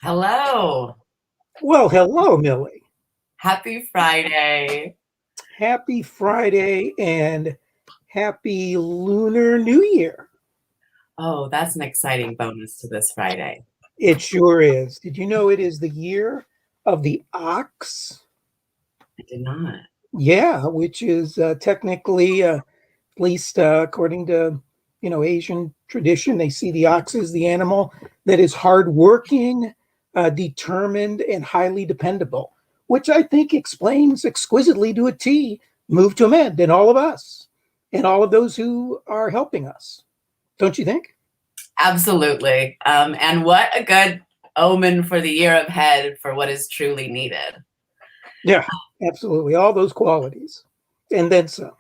Hello. Well, hello, Millie. Happy Friday. Happy Friday and happy Lunar New Year. Oh, that's an exciting bonus to this Friday. It sure is. Did you know it is the year of the ox? I did not. Yeah, which is technically, at least according to Asian tradition, they see the ox as the animal that is hardworking, determined, and highly dependable, which I think explains exquisitely to a T Move to Amend and all of us and all of those who are helping us. Don't you think? Absolutely. And what a good omen for the year ahead for what is truly needed. Yeah, absolutely. All those qualities. And then some.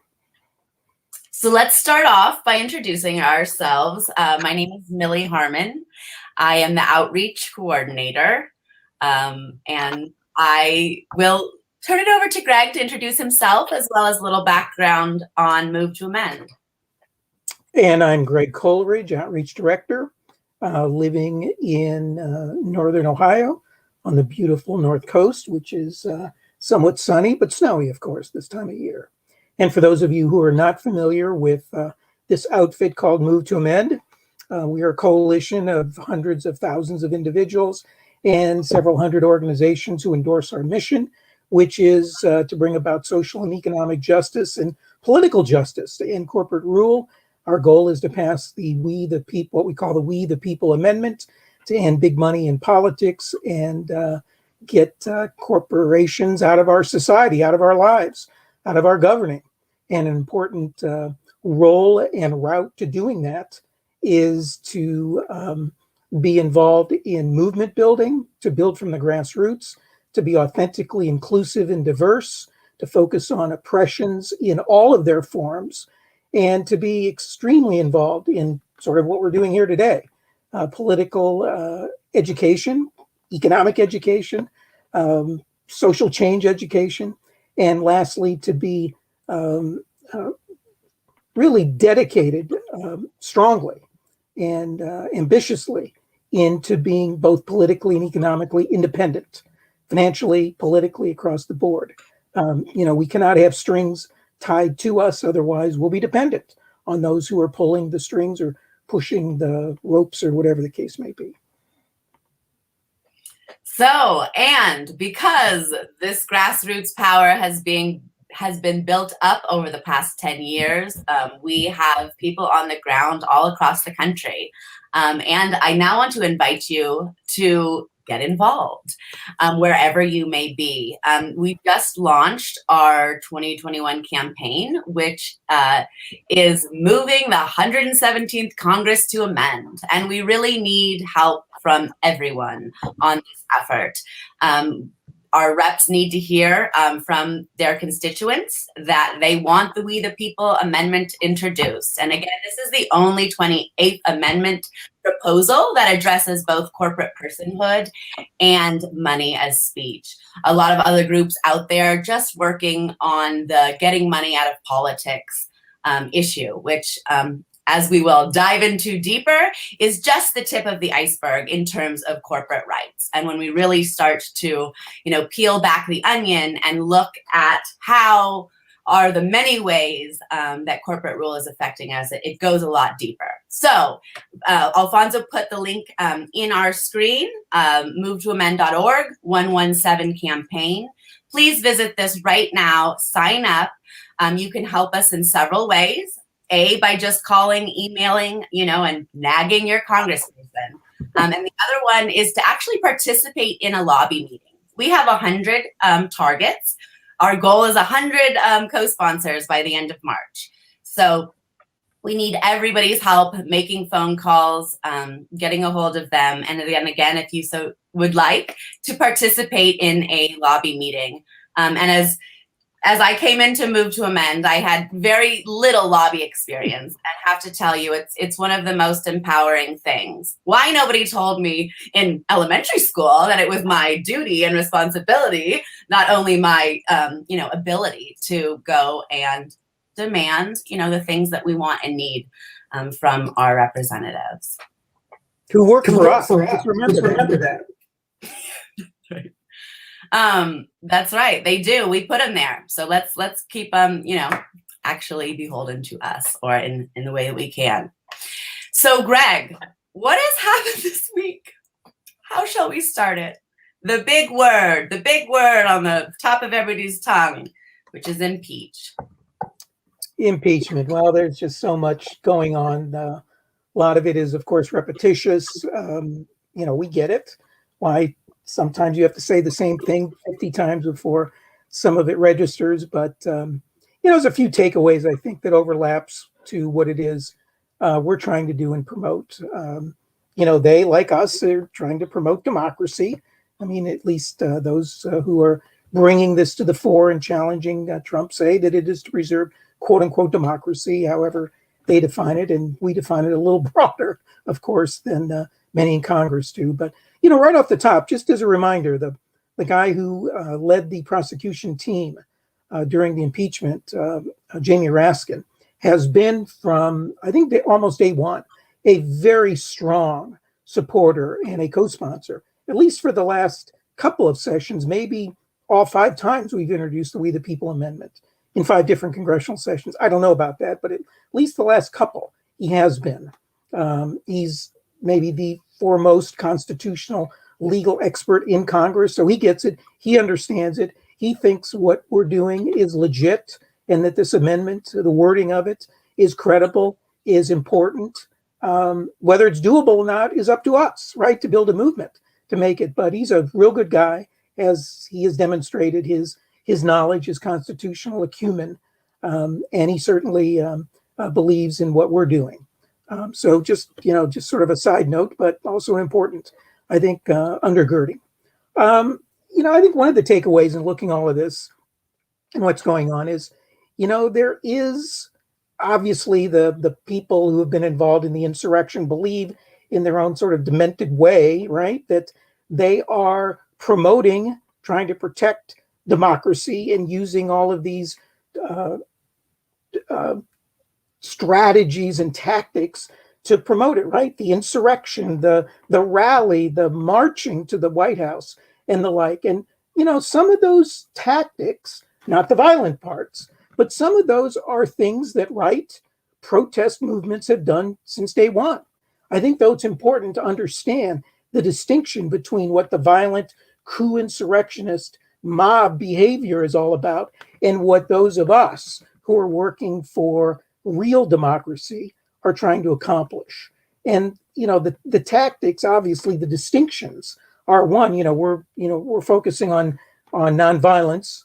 So let's start off by introducing ourselves. My name is Millie Harmon. I am the outreach coordinator. And I will turn it over to Greg to introduce himself as well as a little background on Move to Amend. And I'm Greg Coleridge, Outreach Director, living in Northern Ohio on the beautiful North Coast, which is somewhat sunny, but snowy, of course, this time of year. And for those of you who are not familiar with this outfit called Move to Amend, we are a coalition of hundreds of thousands of individuals and several hundred organizations who endorse our mission, which is to bring about social and economic justice and political justice to end corporate rule. Our goal is to pass the We the People, what we call the We the People Amendment, to end big money in politics and get corporations out of our society, out of our lives, out of our governing. And an important role and route to doing that is to be involved in movement building, to build from the grassroots, to be authentically inclusive and diverse, to focus on oppressions in all of their forms, and to be extremely involved in sort of what we're doing here today, political education, economic education, social change education, and lastly, to be really dedicated strongly and ambitiously into being both politically and economically independent, financially, politically, across the board. We cannot have strings tied to us, otherwise we'll be dependent on those who are pulling the strings or pushing the ropes or whatever the case may be. So, and because this grassroots power has been built up over the past 10 years, we have people on the ground all across the country. And I now want to invite you to get involved wherever you may be. We just launched our 2021 campaign, which is moving the 117th Congress to amend. And we really need help from everyone on this effort. Our reps need to hear from their constituents that they want the We the People Amendment introduced. And again, this is the only 28th Amendment proposal that addresses both corporate personhood and money as speech. A lot of other groups out there just working on the getting money out of politics issue, which as we will dive into deeper, is just the tip of the iceberg in terms of corporate rights. And when we really start to, peel back the onion and look at how are the many ways that corporate rule is affecting us, it goes a lot deeper. So Alfonso put the link in our screen, movetoamend.org, 117 campaign. Please visit this right now, sign up. You can help us in several ways. By just calling, emailing, and nagging your congressperson. And the other one is to actually participate in a lobby meeting. We have 100 targets. Our goal is 100 co-sponsors by the end of March. So we need everybody's help making phone calls, getting a hold of them. And then again, if you so would like to participate in a lobby meeting. And as I came in to Move to Amend, I had very little lobby experience and have to tell you, it's one of the most empowering things. Why nobody told me in elementary school that it was my duty and responsibility, not only my, ability to go and demand, the things that we want and need from our representatives. Who work for us. Just remember that. Right. That's right. They do. We put them there. So let's keep them, actually beholden to us, or in the way that we can. So Greg, what has happened this week? How shall we start it? The big word on the top of everybody's tongue, which is impeach. Impeachment. Well, there's just so much going on. A lot of it is, of course, repetitious. We get it. Why sometimes you have to say the same thing 50 times before some of it registers. But, there's a few takeaways, I think, that overlaps to what it is we're trying to do and promote. They, like us, are trying to promote democracy. I mean, at least those who are bringing this to the fore and challenging Trump say that it is to preserve quote unquote democracy, however they define it. And we define it a little broader, of course, than many in Congress do. But, right off the top, just as a reminder, the guy who led the prosecution team during the impeachment, Jamie Raskin, has been from, I think, almost day one, a very strong supporter and a co-sponsor, at least for the last couple of sessions, maybe all 5 times we've introduced the We the People Amendment in 5 different congressional sessions. I don't know about that, but at least the last couple he has been. He's maybe the foremost constitutional legal expert in Congress, so he gets it. He understands it. He thinks what we're doing is legit and that this amendment, the wording of it, is credible, is important. Whether it's doable or not is up to us, right, to build a movement to make it. But he's a real good guy, as he has demonstrated his knowledge, his constitutional acumen, and he certainly believes in what we're doing. So just sort of a side note, but also important, I think, undergirding. I think one of the takeaways in looking all of this and what's going on is, there is obviously the people who have been involved in the insurrection believe in their own sort of demented way, right, that they are promoting, trying to protect democracy and using all of these strategies and tactics to promote it, right? The insurrection, the rally, the marching to the White House and the like. And, some of those tactics, not the violent parts, but some of those are things that right protest movements have done since day one. I think, though, it's important to understand the distinction between what the violent coup insurrectionist mob behavior is all about and what those of us who are working for real democracy are trying to accomplish. And, the tactics, obviously, the distinctions are one, we're focusing on nonviolence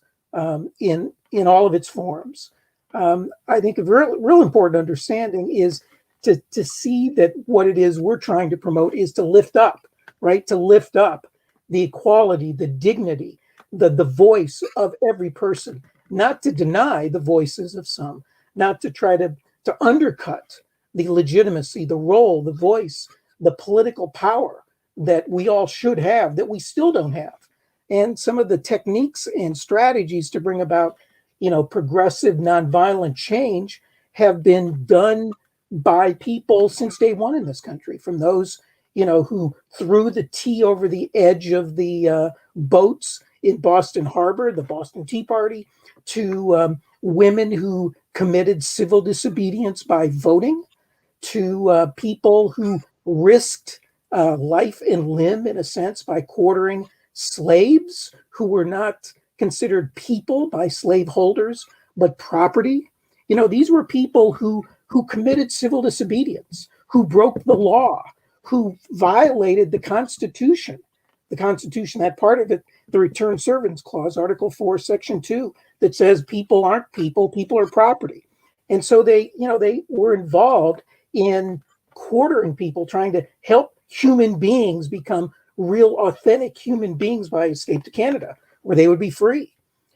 in all of its forms. I think a real important understanding is to see that what it is we're trying to promote is to lift up, right? To lift up the equality, the dignity, the voice of every person, not to deny the voices of some, not to try to undercut the legitimacy, the role, the voice, the political power that we all should have, that we still don't have. And some of the techniques and strategies to bring about, progressive nonviolent change have been done by people since day one in this country, from those, who threw the tea over the edge of the boats in Boston Harbor, the Boston Tea Party, to women who committed civil disobedience by voting, to people who risked life and limb, in a sense, by quartering slaves who were not considered people by slaveholders, but property. These were people who committed civil disobedience, who broke the law, who violated the Constitution, that part of it, the Return Servants Clause, Article 4, Section 2, that says people aren't people are property. And so they were involved in quartering people, trying to help human beings become real, authentic human beings by escape to Canada, where they would be free.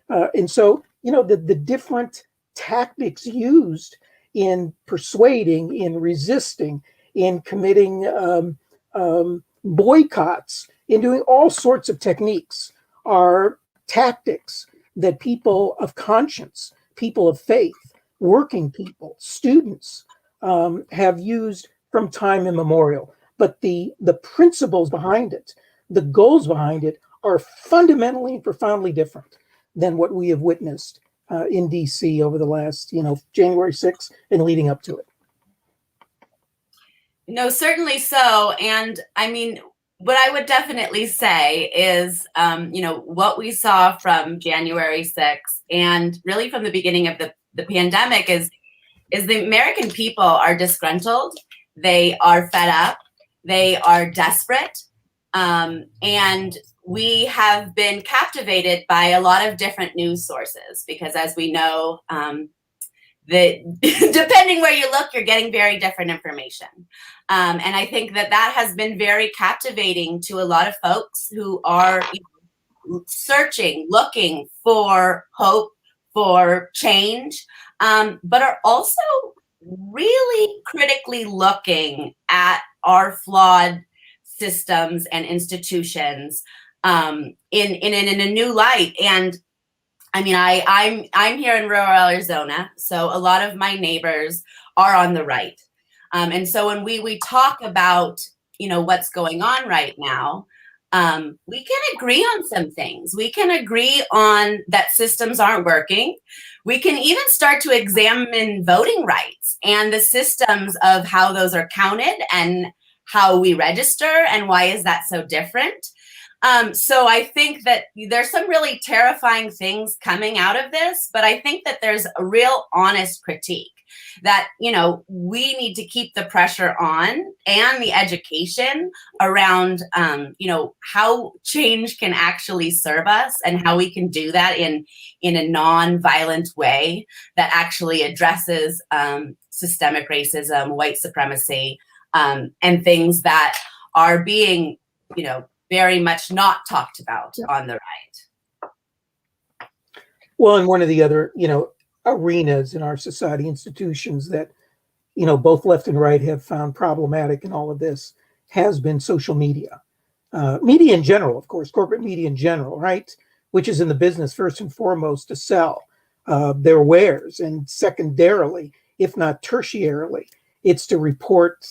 And so, the different tactics used in persuading, in resisting, in committing boycotts, in doing all sorts of techniques are tactics that people of conscience, people of faith, working people, students have used from time immemorial. But the principles behind it, the goals behind it are fundamentally and profoundly different than what we have witnessed in DC over the last, January 6th and leading up to it. No, certainly so. And I mean, what I would definitely say is, what we saw from January 6th and really from the beginning of the pandemic is the American people are disgruntled. They are fed up. They are desperate. And we have been captivated by a lot of different news sources because, as we know, that depending where you look, you're getting very different information. And I think that has been very captivating to a lot of folks who are searching, looking for hope, for change, but are also really critically looking at our flawed systems and institutions in a new light. And I mean, I'm here in rural Arizona, so a lot of my neighbors are on the right. And so when we talk about, what's going on right now, we can agree on some things. We can agree on that systems aren't working. We can even start to examine voting rights and the systems of how those are counted and how we register and why is that so different. So I think that there's some really terrifying things coming out of this, but I think that there's a real honest critique that, we need to keep the pressure on and the education around, how change can actually serve us and how we can do that in a non-violent way that actually addresses systemic racism, white supremacy, and things that are being, very much not talked about on the right. Well, and one of the other, arenas in our society, institutions that, both left and right have found problematic in all of this has been social media. Media in general, of course, corporate media in general, right? Which is in the business first and foremost to sell their wares. And secondarily, if not tertiarily, it's to report,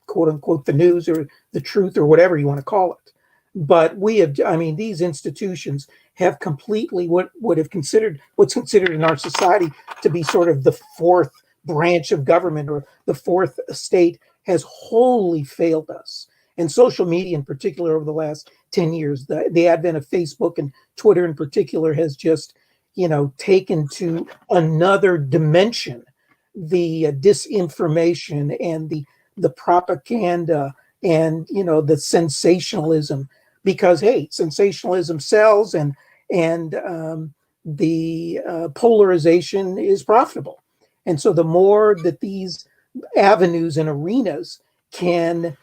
quote unquote, the news or the truth or whatever you want to call it. But these institutions have completely what's considered in our society to be sort of the fourth branch of government or the fourth estate has wholly failed us. And social media in particular over the last 10 years, the advent of Facebook and Twitter in particular has just, taken to another dimension the disinformation and the propaganda and, the sensationalism. Because sensationalism sells, and the polarization is profitable, and so the more that these avenues and arenas can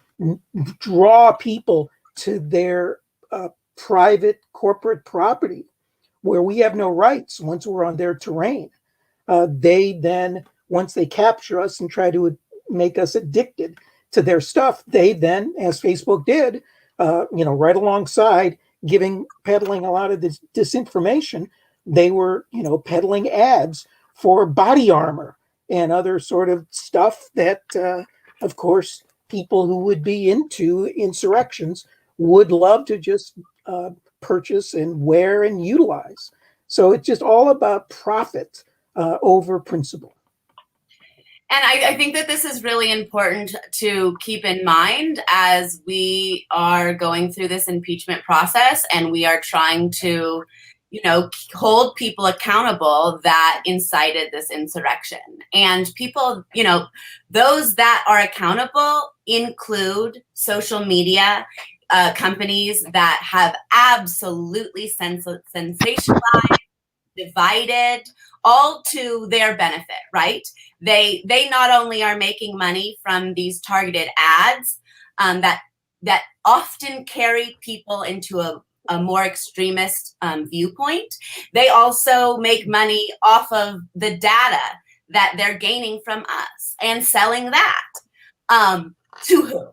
draw people to their private corporate property, where we have no rights once we're on their terrain, they then, once they capture us and try to make us addicted to their stuff, they then, as Facebook did, right alongside peddling a lot of this disinformation, they were, peddling ads for body armor and other sort of stuff that, of course, people who would be into insurrections would love to just purchase and wear and utilize. So it's just all about profit over principle. And I think that this is really important to keep in mind as we are going through this impeachment process and we are trying to, hold people accountable that incited this insurrection. And people, those that are accountable include social media companies that have absolutely sensationalized, divided, all to their benefit, right? They not only are making money from these targeted ads that often carry people into a more extremist viewpoint. They also make money off of the data that they're gaining from us and selling that to who?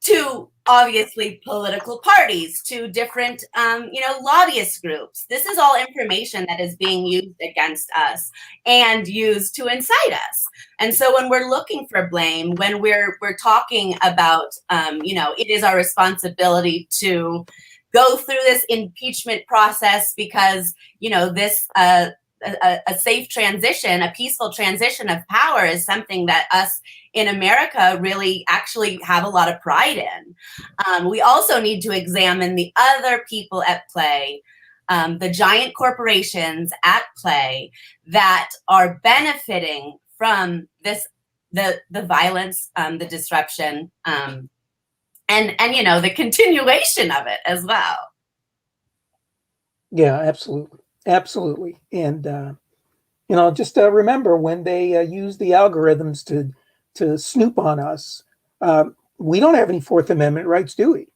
To obviously political parties, to different, lobbyist groups. This is all information that is being used against us and used to incite us. And so when we're looking for blame, when we're talking about, it is our responsibility to go through this impeachment process because, this a safe transition, a peaceful transition of power is something that us in America really actually have a lot of pride in. We also need to examine the other people at play, the giant corporations at play that are benefiting from the violence, the disruption, and the continuation of it as well. Yeah, absolutely. And just remember when they use the algorithms to snoop on us, we don't have any Fourth Amendment rights, do we?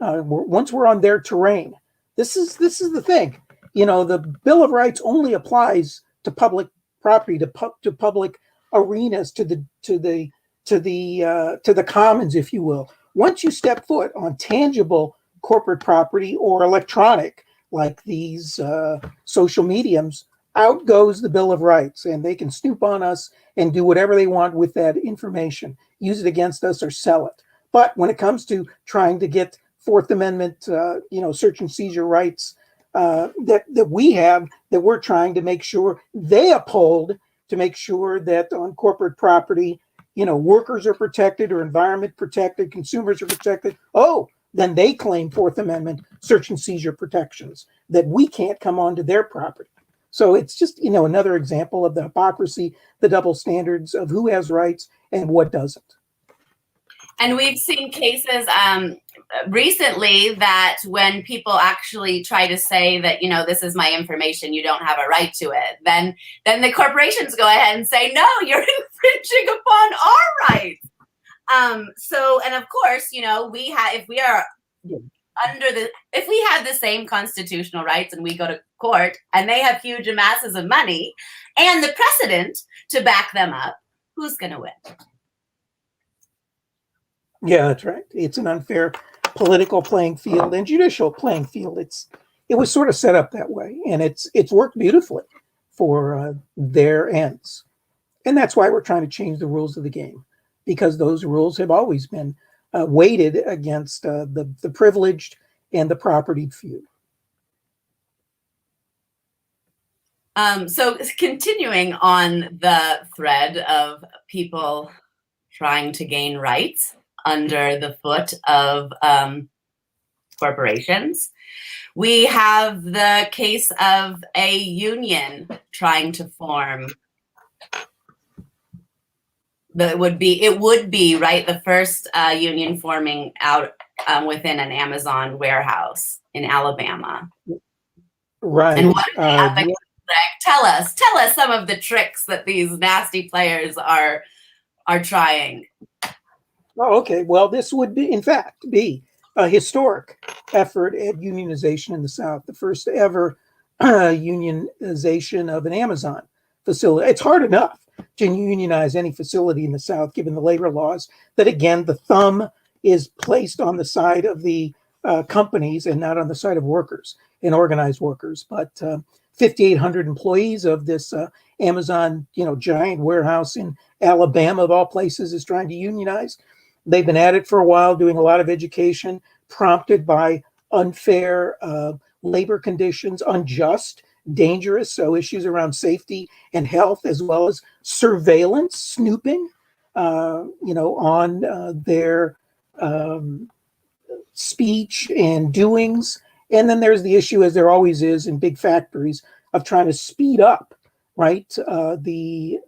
Once we're on their terrain, this is the thing. The Bill of Rights only applies to public property, to public arenas, to the commons, if you will. Once you step foot on tangible corporate property or electronic, like these social mediums, out goes the Bill of Rights, and they can snoop on us and do whatever they want with that information, use it against us or sell it. But when it comes to trying to get Fourth Amendment, search and seizure rights that we have, that we're trying to make sure they uphold, to make sure that on corporate property, workers are protected or environment protected, consumers are protected. Oh, then they claim Fourth Amendment search and seizure protections that we can't come onto their property. So it's just, another example of the hypocrisy, the double standards of who has rights and what doesn't. And we've seen cases recently that when people actually try to say that, this is my information, you don't have a right to it, then the corporations go ahead and say, no, you're infringing upon our rights. And of course, if we had the same constitutional rights and we go to court and they have huge masses of money and the precedent to back them up, who's going to win? Yeah, that's right. It's an unfair political playing field and judicial playing field. It was sort of set up that way, and it's worked beautifully for their ends. And that's why we're trying to change the rules of the game, because those rules have always been weighted against the privileged and the propertied few. So continuing on the thread of people trying to gain rights under the foot of corporations, we have the case of a union trying to form. It would be right, the first union forming out within an Amazon warehouse in Alabama. Right. And what happened? Tell us some of the tricks that these nasty players are trying. Oh, okay. Well, this would be, in fact, be a historic effort at unionization in the South, the first ever unionization of an Amazon facility. It's hard enough to unionize any facility in the South, given the labor laws, that again, the thumb is placed on the side of the companies and not on the side of workers and organized workers. But 5,800 employees of this Amazon, giant warehouse in Alabama, of all places, is trying to unionize. They've been at it for a while, doing a lot of education, prompted by unfair labor conditions, unjust, dangerous, so issues around safety and health, as well as surveillance, snooping, on their speech and doings. And then there's the issue, as there always is in big factories, of trying to speed up, right, the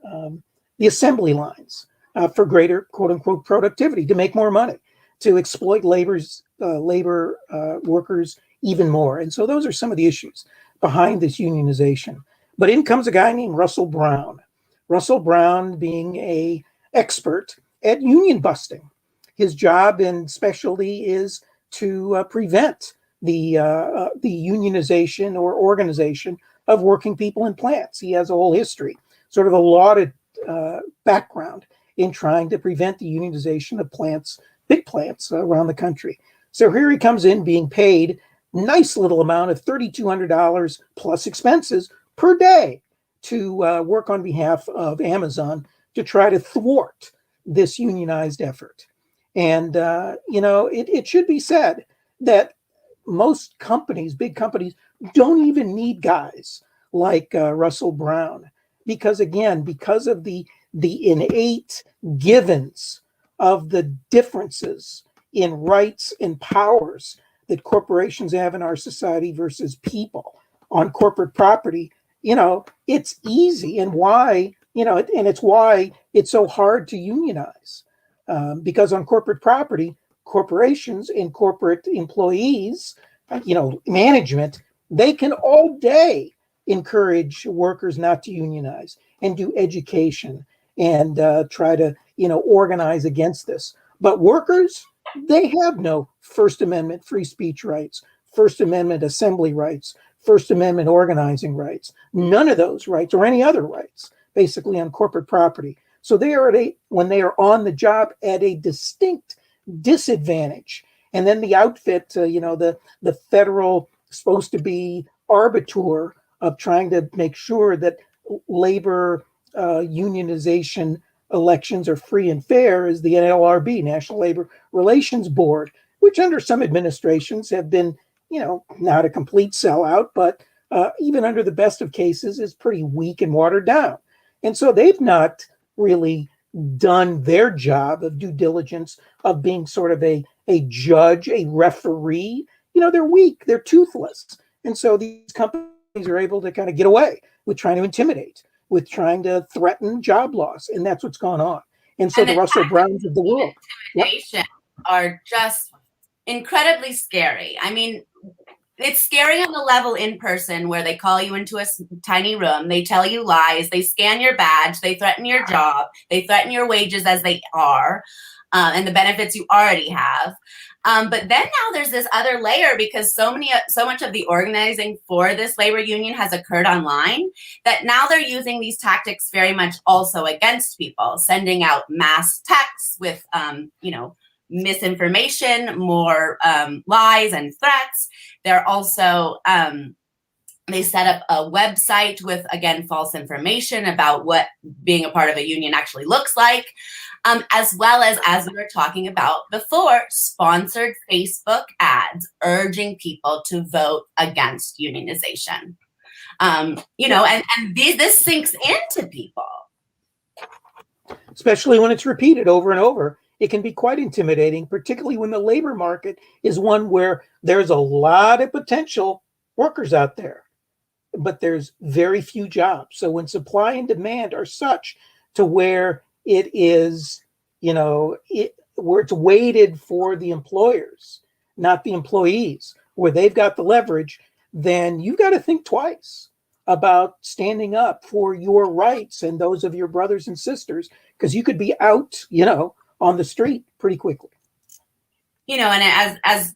assembly lines for greater, quote unquote, productivity, to make more money, to exploit labor workers even more. And so those are some of the issues behind this unionization. But in comes a guy named Russell Brown. Russell Brown being an expert at union busting. His job and specialty is to prevent the unionization or organization of working people in plants. He has a whole history, sort of a lauded background in trying to prevent the unionization of plants, big plants around the country. So here he comes in being paid nice little amount of $3,200 plus expenses per day to work on behalf of Amazon to try to thwart this unionized effort. And, it should be said that most companies, big companies, don't even need guys like Russell Brown, because again, because of the innate givens of the differences in rights and powers that corporations have in our society versus people on corporate property, it's easy, and why, and it's why it's so hard to unionize, because on corporate property, corporations and corporate employees, management, they can all day encourage workers not to unionize and do education and try to, organize against this. But workers, they have no First Amendment free speech rights, First Amendment assembly rights, First Amendment organizing rights, none of those rights or any other rights, basically on corporate property. So they are when they are on the job, at a distinct disadvantage. And then the outfit, the federal supposed to be arbiter of trying to make sure that labor unionization elections are free and fair is the NLRB, National Labor Relations Board, which under some administrations have been, not a complete sellout, but even under the best of cases is pretty weak and watered down. And so they've not really done their job of due diligence of being sort of a judge, a referee. They're weak, they're toothless. And so these companies are able to kind of get away with trying to intimidate, with trying to threaten job loss. And that's what's gone on. And so the Russell Browns of the world are just incredibly scary. I mean, it's scary on the level in person where they call you into a tiny room, they tell you lies, they scan your badge, they threaten your job, they threaten your wages as they are, and the benefits you already have. But then now there's this other layer, because so much of the organizing for this labor union has occurred online, that now they're using these tactics very much also against people, sending out mass texts with, misinformation, more lies and threats. They're also, they set up a website with, again, false information about what being a part of a union actually looks like, as well as we were talking about before, sponsored Facebook ads urging people to vote against unionization. And this sinks into people. Especially when it's repeated over and over. It can be quite intimidating, particularly when the labor market is one where there's a lot of potential workers out there, but there's very few jobs. So when supply and demand are such to where it is, where it's weighted for the employers, not the employees, where they've got the leverage, then you've got to think twice about standing up for your rights and those of your brothers and sisters, because you could be out, on the street pretty quickly. And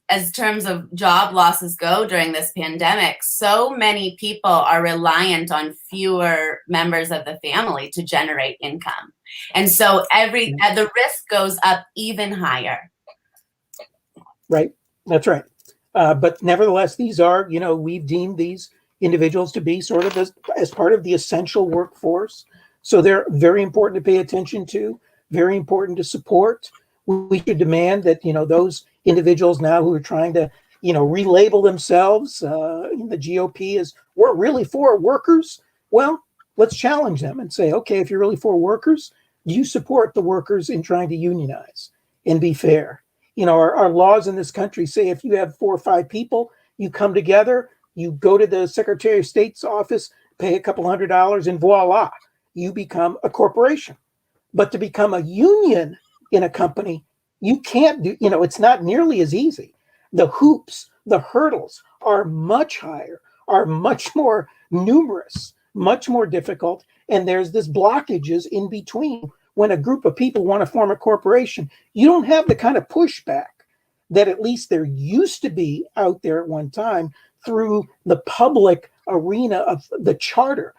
as terms of job losses go during this pandemic, so many people are reliant on fewer members of the family to generate income. And so the risk goes up even higher. Right. That's right. But nevertheless, these are, we've deemed these individuals to be sort of as part of the essential workforce. So they're very important to pay attention to, very important to support. We should demand that, those individuals now who are trying to, relabel themselves in the GOP as we're really for workers. Well, let's challenge them and say, okay, if you're really for workers, do you support the workers in trying to unionize and be fair? Our laws in this country say if you have 4 or 5 people, you come together, you go to the Secretary of State's office, pay a couple $100, and voila, you become a corporation. But to become a union in a company, you can't do, it's not nearly as easy. The hoops, the hurdles are much higher, are much more numerous, much more difficult. And there's this blockages in between. When a group of people want to form a corporation, you don't have the kind of pushback that at least there used to be out there at one time through the public arena of the charter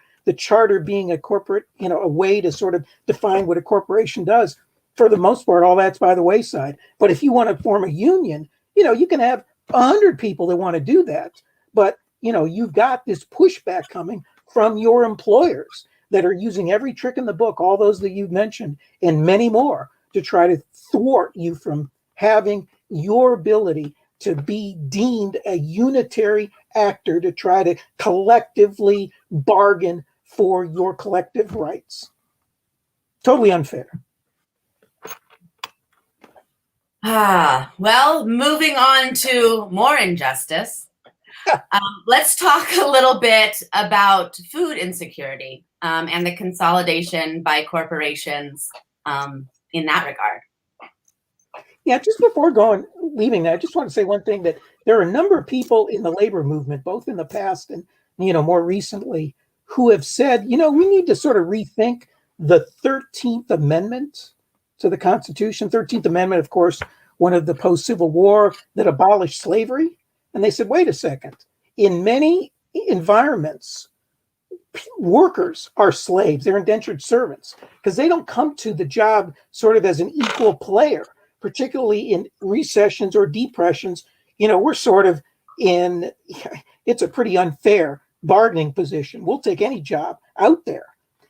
being a corporate, a way to sort of define what a corporation does. For the most part, all that's by the wayside. But if you want to form a union, you can have 100 people that want to do that. But, you've got this pushback coming from your employers that are using every trick in the book, all those that you've mentioned, and many more, to try to thwart you from having your ability to be deemed a unitary actor to try to collectively bargain for your collective rights. Totally unfair. Well, moving on to more injustice. Let's talk a little bit about food insecurity and the consolidation by corporations in that regard. Yeah, just before leaving that, I just want to say one thing, that there are a number of people in the labor movement, both in the past and more recently, who have said, we need to sort of rethink the 13th Amendment to the Constitution. 13th Amendment, of course, one of the post-Civil War that abolished slavery. And they said, wait a second, in many environments, workers are slaves, they're indentured servants, because they don't come to the job sort of as an equal player, particularly in recessions or depressions. We're sort of it's a pretty unfair bargaining position. We'll take any job out there.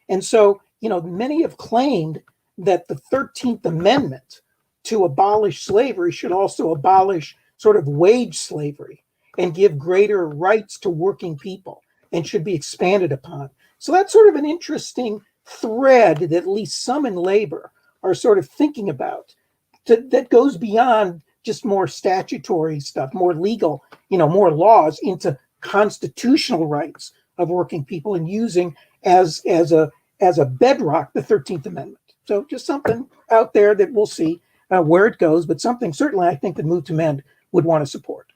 And so, many have claimed that the 13th Amendment to abolish slavery should also abolish sort of wage slavery and give greater rights to working people, and should be expanded upon. So that's sort of an interesting thread that at least some in labor are sort of thinking about, that goes beyond just more statutory stuff, more legal, more laws, into constitutional rights of working people, and using as a bedrock the 13th Amendment. So just something out there that we'll see where it goes, but something certainly I think that Move to Mend would want to support.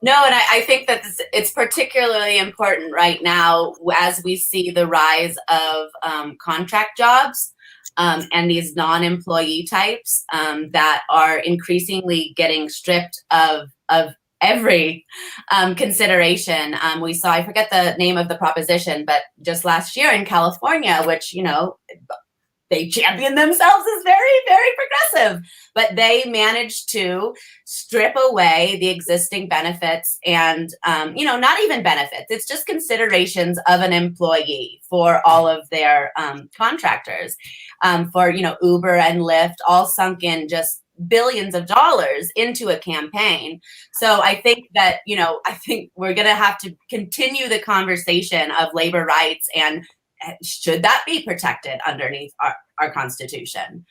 No, and I think that it's particularly important right now as we see the rise of contract jobs and these non-employee types that are increasingly getting stripped of every consideration. We saw, I forget the name of the proposition, but just last year in California, which, they champion themselves as very, very progressive, but they managed to strip away the existing benefits and, not even benefits. It's just considerations of an employee for all of their contractors, for, Uber and Lyft, all sunk in just billions of dollars into a campaign. So I think that, I think we're going to have to continue the conversation of labor rights, and should that be protected underneath our Constitution?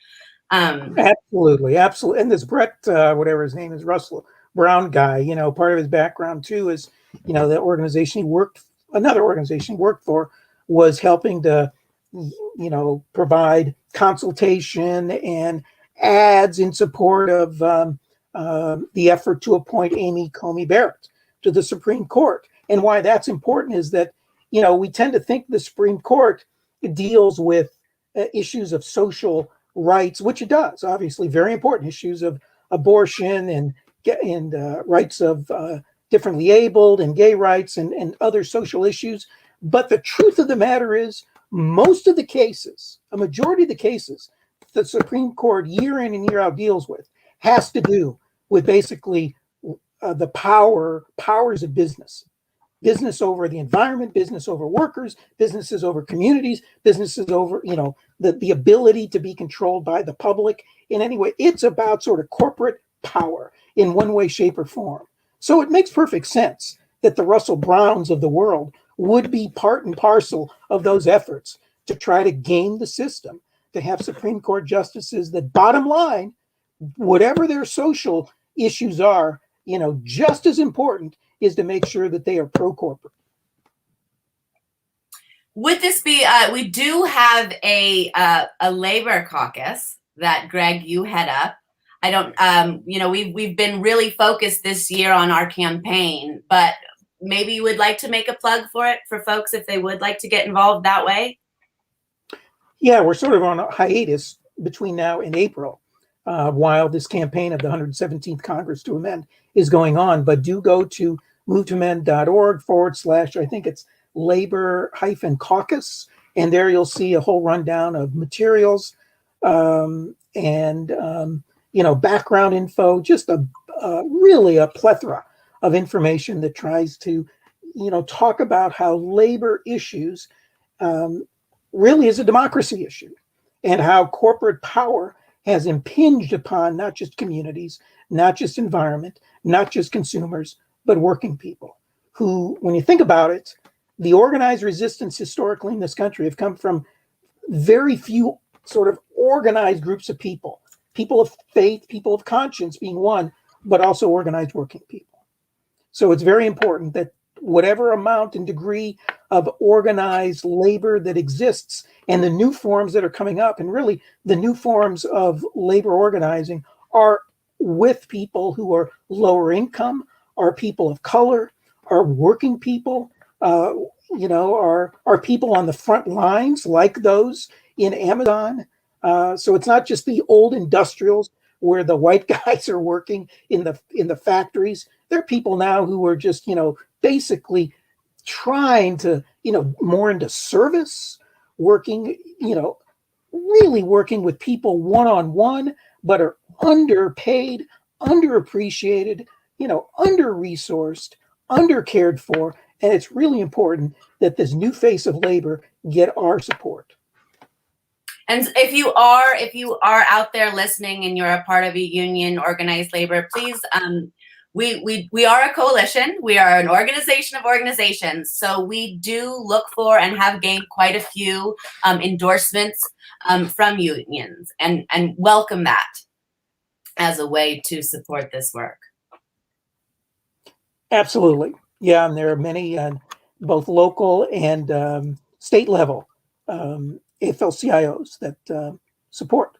Absolutely. And this Brett, whatever his name is, Russell Brown guy, part of his background too is, the another organization he worked for was helping to, provide consultation and ads in support of the effort to appoint Amy Coney Barrett to the Supreme Court. And why that's important is that, we tend to think the Supreme Court deals with issues of social rights, which it does, obviously very important issues of abortion and rights of differently abled and gay rights and other social issues. But the truth of the matter is, most of the cases, a majority of the cases the Supreme Court year in and year out deals with has to do with basically the powers of business over the environment, business over workers, businesses over communities, businesses over, the ability to be controlled by the public in any way. It's about sort of corporate power in one way, shape, or form. So it makes perfect sense that the Russell Browns of the world would be part and parcel of those efforts to try to game the system, to have Supreme Court justices that, bottom line, whatever their social issues are, just as important is to make sure that they are pro-corporate. Would this be, we do have a labor caucus that, Greg, you head up. I don't, we've been really focused this year on our campaign, but maybe you would like to make a plug for it for folks if they would like to get involved that way. Yeah, we're sort of on a hiatus between now and April while this campaign of the 117th Congress to amend is going on. But do go to movetomend.org / I think it's labor-caucus. And there you'll see a whole rundown of materials and background info, just really a plethora of information that tries to, talk about how labor issues really is a democracy issue, and how corporate power has impinged upon not just communities, not just environment, not just consumers, but working people who, when you think about it, the organized resistance historically in this country have come from very few sort of organized groups of people, people of faith, people of conscience being one, but also organized working people. So it's very important that whatever amount and degree of organized labor that exists and the new forms that are coming up, and really the new forms of labor organizing are with people who are lower income, are people of color, are working people, are people on the front lines like those in Amazon. So it's not just the old industrials where the white guys are working in the factories. There are people now who are just, basically trying to, more into service, working, really working with people one-on-one, but are underpaid, underappreciated, under-resourced, under-cared for. And it's really important that this new face of labor get our support. And if you are out there listening and you're a part of a union, organized labor, please, we are a coalition. We are an organization of organizations. So we do look for and have gained quite a few endorsements from unions, and welcome that as a way to support this work. Absolutely. Yeah, and there are many both local and state level AFL-CIOs that support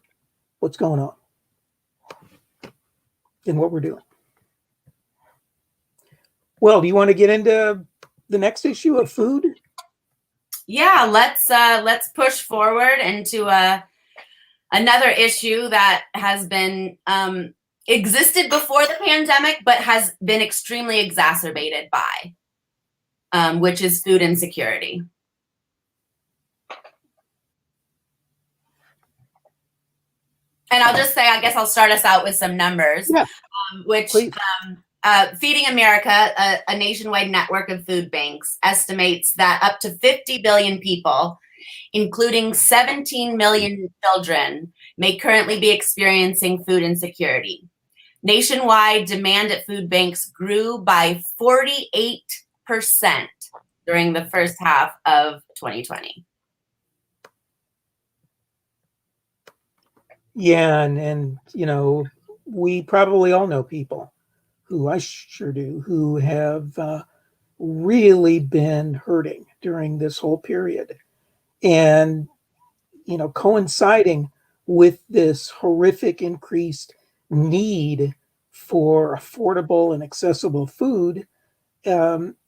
what's going on and what we're doing. Well, do you want to get into the next issue of food? Yeah, let's push forward into another issue that has been existed before the pandemic, but has been extremely exacerbated by, which is food insecurity. And I'll just say, I guess I'll start us out with some numbers, Yeah, which Feeding America, a nationwide network of food banks, estimates that up to 50 billion people, including 17 million children, may currently be experiencing food insecurity. Nationwide demand at food banks grew by 48% during the first half of 2020. Yeah, and we probably all know people who, I sure do, who have really been hurting during this whole period. And, coinciding with this horrific increased need for affordable and accessible food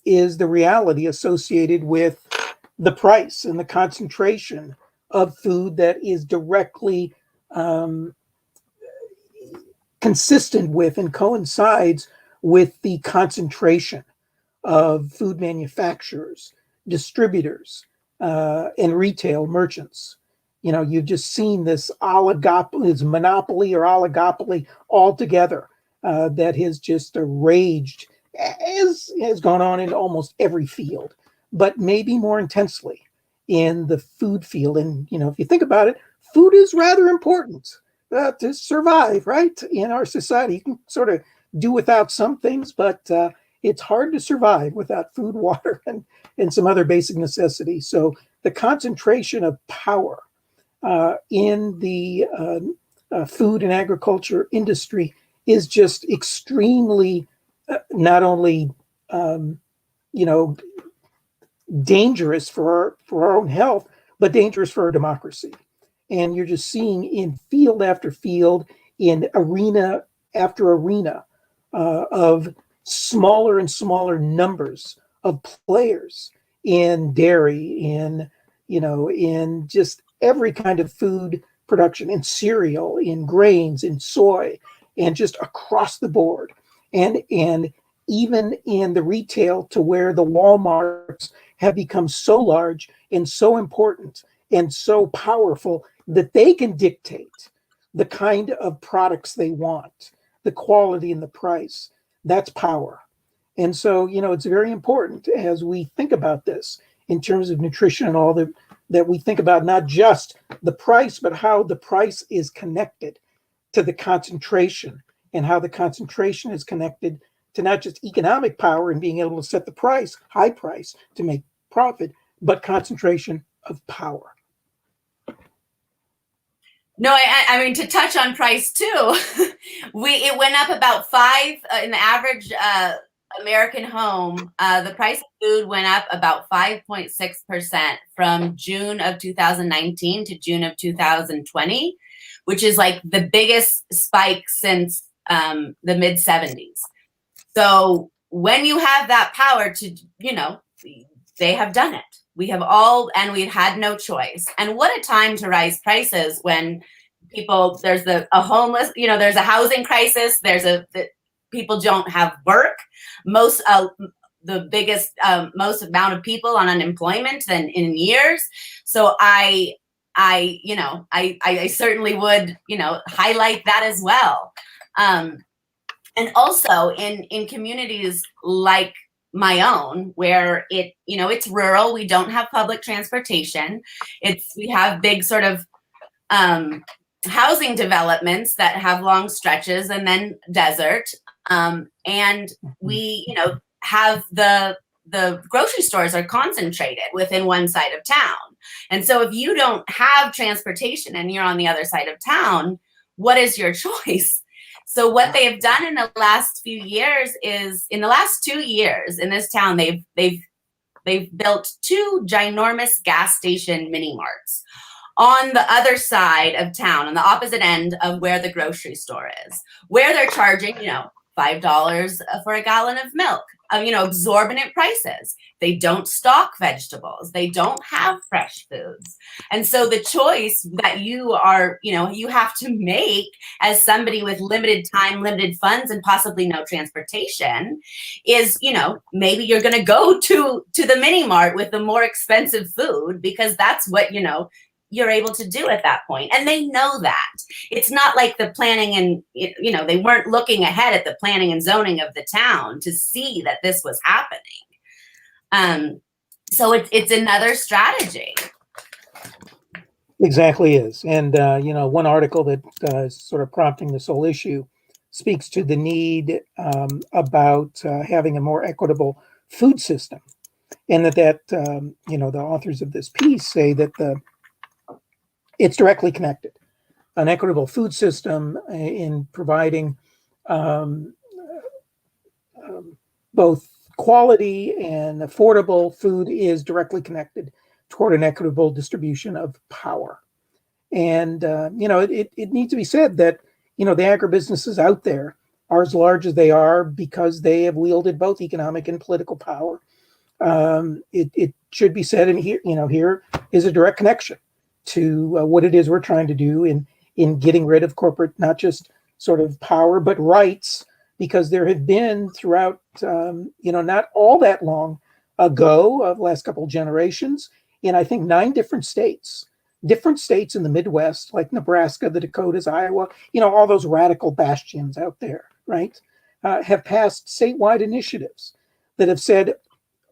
is the reality associated with the price and the concentration of food that is directly consistent with and coincides with the concentration of food manufacturers, distributors, and retail merchants. You've just seen this oligopoly, this monopoly or oligopoly altogether that has just raged, has gone on in almost every field, but maybe more intensely in the food field. And, if you think about it, food is rather important to survive, right? In our society, you can sort of do without some things, but it's hard to survive without food, water, and some other basic necessities. So the concentration of power in the food and agriculture industry is just extremely not only dangerous for our own health, but dangerous for our democracy. And you're just seeing in field after field, in arena after arena, of smaller and smaller numbers of players in dairy, in just every kind of food production, in cereal, in grains, in soy, and just across the board. And even in the retail, to where the Walmarts have become so large and so important and so powerful that they can dictate the kind of products they want, the quality and the price. That's power. And so, it's very important as we think about this in terms of nutrition and all the that we think about not just the price, but how the price is connected to the concentration, and how the concentration is connected to not just economic power and being able to set the price, high price, to make profit, but concentration of power. No, I mean, to touch on price too, it went up about 5 in the average American home. The price of food went up about 5.6% from June of 2019 to June of 2020, which is like the biggest spike since the mid 70s. So when you have that power to, they have done it. We have all, and we've had no choice. And what a time to raise prices when there's a homeless, there's a housing crisis. People don't have work. Most amount of people on unemployment than in years. So I certainly would, highlight that as well. And also in communities like my own, where it's rural, we don't have public transportation. We have big sort of housing developments that have long stretches and then desert. And we, have the grocery stores are concentrated within one side of town. And so if you don't have transportation and you're on the other side of town, what is your choice? So what they have done in the last few years is, in the last 2 years in this town, they've built 2 ginormous gas station mini marts on the other side of town, on the opposite end of where the grocery store is, where they're charging, $5 for a gallon of milk, exorbitant prices. They don't stock vegetables. They don't have fresh foods. And so the choice that you have to make as somebody with limited time, limited funds, and possibly no transportation is, maybe you're going to go to the mini mart with the more expensive food, because that's what, you're able to do at that point. And they know that. It's not like the planning and, they weren't looking ahead at the planning and zoning of the town to see that this was happening. So it's another strategy. Exactly is. And, one article that is sort of prompting this whole issue speaks to the need about having a more equitable food system. And that the authors of this piece say that it's directly connected. An equitable food system in providing both quality and affordable food is directly connected toward an equitable distribution of power. And, it needs to be said that, the agribusinesses out there are as large as they are because they have wielded both economic and political power. It should be said, and here is a direct connection to what it is we're trying to do in getting rid of corporate, not just sort of power, but rights, because there have been throughout, not all that long ago, the last couple of generations, in I think 9 different states in the Midwest, like Nebraska, the Dakotas, Iowa, all those radical bastions out there, right, have passed statewide initiatives that have said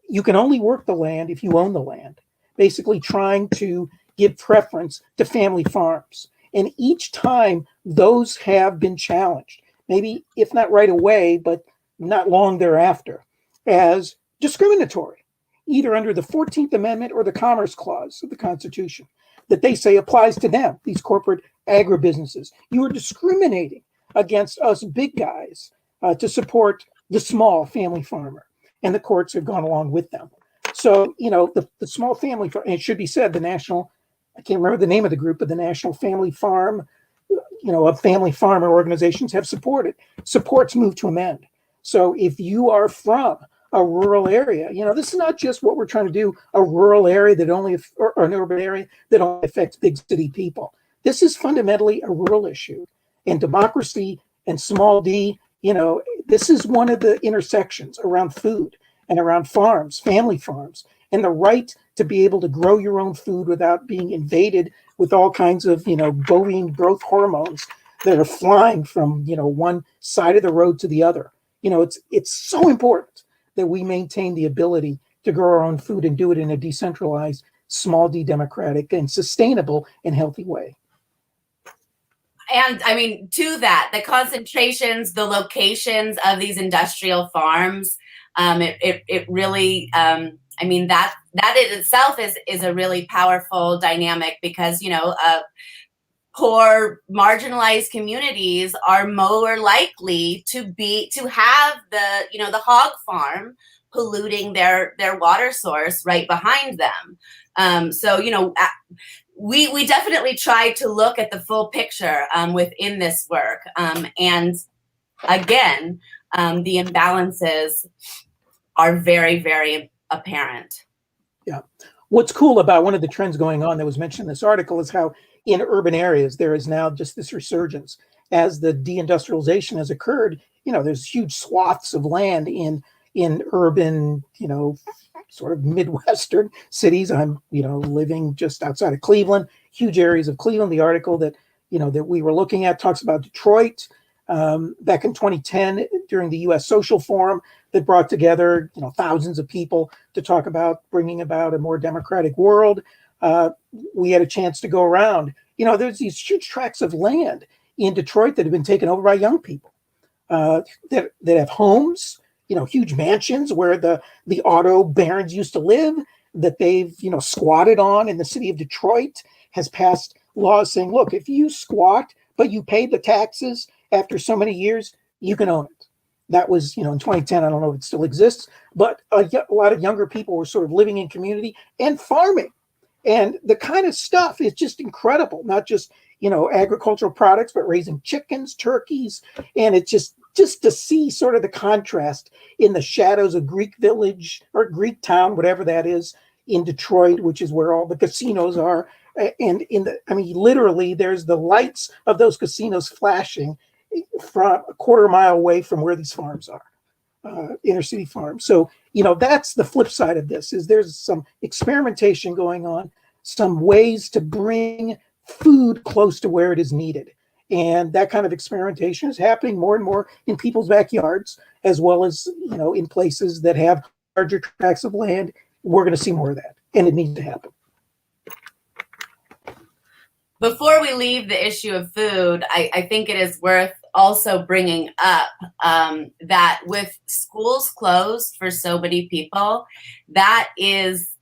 you can only work the land if you own the land, basically trying to give preference to family farms. And each time those have been challenged, maybe if not right away, but not long thereafter, as discriminatory, either under the 14th Amendment or the Commerce Clause of the Constitution, that they say applies to them, these corporate agribusinesses. You are discriminating against us big guys to support the small family farmer. And the courts have gone along with them. So, the small family farm, and it should be said, I can't remember the name of the group, but the National Family Farm, of family farmer organizations have supports Move to Amend. So if you are from a rural area, this is not just what we're trying to do, a rural area or an urban area that only affects big city people. This is fundamentally a rural issue. And democracy and small d, this is one of the intersections around food and around farms, family farms, and the right to be able to grow your own food without being invaded with all kinds of, bovine growth hormones that are flying from, one side of the road to the other. It's so important that we maintain the ability to grow our own food and do it in a decentralized, small d democratic and sustainable and healthy way. And I mean, to that, the concentrations, the locations of these industrial farms, it really, I mean, that in itself is a really powerful dynamic, because, you know, poor, marginalized communities are more likely to have the, you know, the hog farm polluting their water source right behind them. So, you know, we definitely try to look at the full picture within this work. And again, the imbalances are very, very apparent. Yeah. What's cool about one of the trends going on that was mentioned in this article is how in urban areas there is now just this resurgence as the deindustrialization has occurred. You know, there's huge swaths of land in urban, you know, sort of Midwestern cities. I'm, you know, living just outside of Cleveland, huge areas of Cleveland. The article that, you know, that we were looking at talks about Detroit back in 2010 during the U.S. Social Forum that brought together, you know, thousands of people to talk about bringing about a more democratic world. We had a chance to go around. You know, there's these huge tracts of land in Detroit that have been taken over by young people that have homes, you know, huge mansions where the auto barons used to live, that they've, you know, squatted on. And the city of Detroit has passed laws saying, look, if you squat but you paid the taxes after so many years, you can own it. That was, you know, in 2010. I don't know if it still exists, but a lot of younger people were sort of living in community and farming. And the kind of stuff is just incredible, not just, you know, agricultural products, but raising chickens, turkeys. And it's just to see sort of the contrast in the shadows of Greek village or Greek town, whatever that is, in Detroit, which is where all the casinos are. And I mean, literally, there's the lights of those casinos flashing from a quarter mile away from where these farms are, inner city farms. So, you know, that's the flip side of this, is there's some experimentation going on, some ways to bring food close to where it is needed. And that kind of experimentation is happening more and more in people's backyards, as well as, you know, in places that have larger tracts of land. We're going to see more of that, and it needs to happen. Before we leave the issue of food, I think it is worth also bringing up that with schools closed for so many people, that is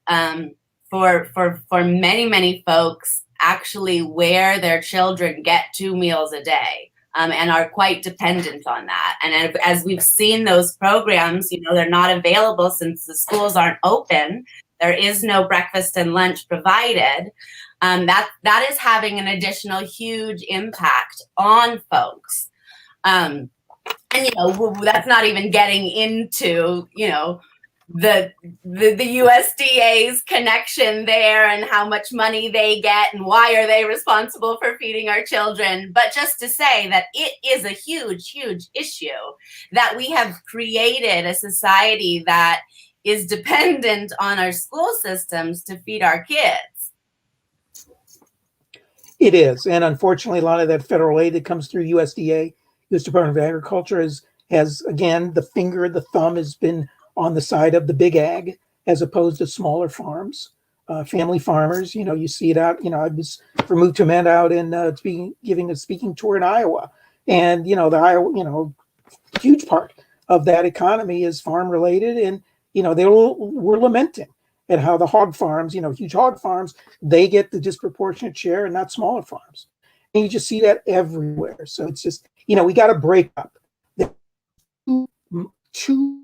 for many, many folks actually where their children get 2 meals a day, and are quite dependent on that. And as we've seen those programs, you know, they're not available since the schools aren't open. There is no breakfast and lunch provided. That is having an additional huge impact on folks. And, you know, that's not even getting into, you know, the USDA's connection there and how much money they get and why are they responsible for feeding our children. But just to say that it is a huge, huge issue, that we have created a society that is dependent on our school systems to feed our kids. It is. And unfortunately, a lot of that federal aid that comes through USDA, U.S. Department of Agriculture, has again, the finger, the thumb has been on the side of the big ag as opposed to smaller farms, family farmers. You know, you see it out. You know, I was moved to Met out in giving a speaking tour in Iowa, and you know, the Iowa, you know, huge part of that economy is farm related, and you know, they were lamenting at how the hog farms, you know, huge hog farms, they get the disproportionate share and not smaller farms, and you just see that everywhere. So it's just, you know, we got to break up too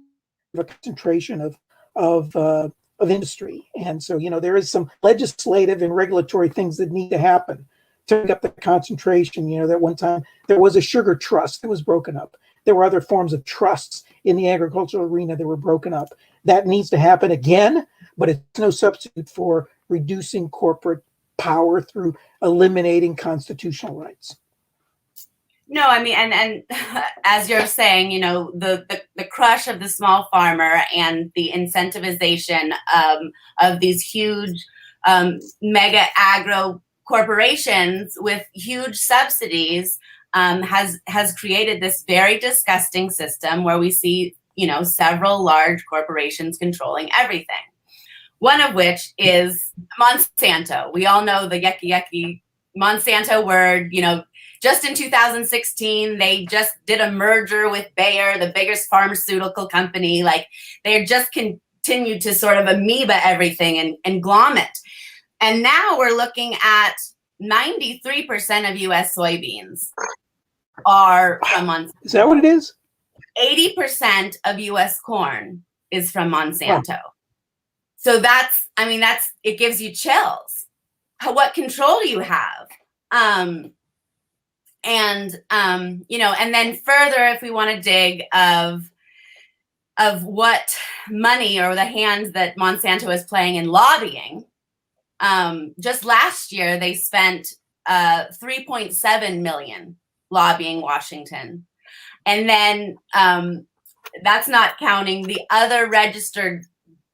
a concentration of industry. And so, you know, there is some legislative and regulatory things that need to happen to break up the concentration. You know, that one time there was a sugar trust that was broken up. There were other forms of trusts in the agricultural arena that were broken up. That needs to happen again, but it's no substitute for reducing corporate power through eliminating constitutional rights. No, I mean, and as you're saying, you know, the crush of the small farmer and the incentivization of these huge mega agro corporations with huge subsidies has created this very disgusting system where we see, you know, several large corporations controlling everything. one of which is Monsanto. We all know the yucky Monsanto word. Just in 2016, they just did a merger with Bayer, the biggest pharmaceutical company. Like, they just continued to sort of amoeba everything and glom it. And now we're looking at 93% of U.S. soybeans are from Monsanto. Is that what it is? 80% of U.S. corn is from Monsanto. Wow. So it gives you chills. What control do you have? And then further, if we want to dig of what money or the hands that Monsanto is playing in lobbying, just last year they spent $3.7 million lobbying Washington. And then that's not counting the other registered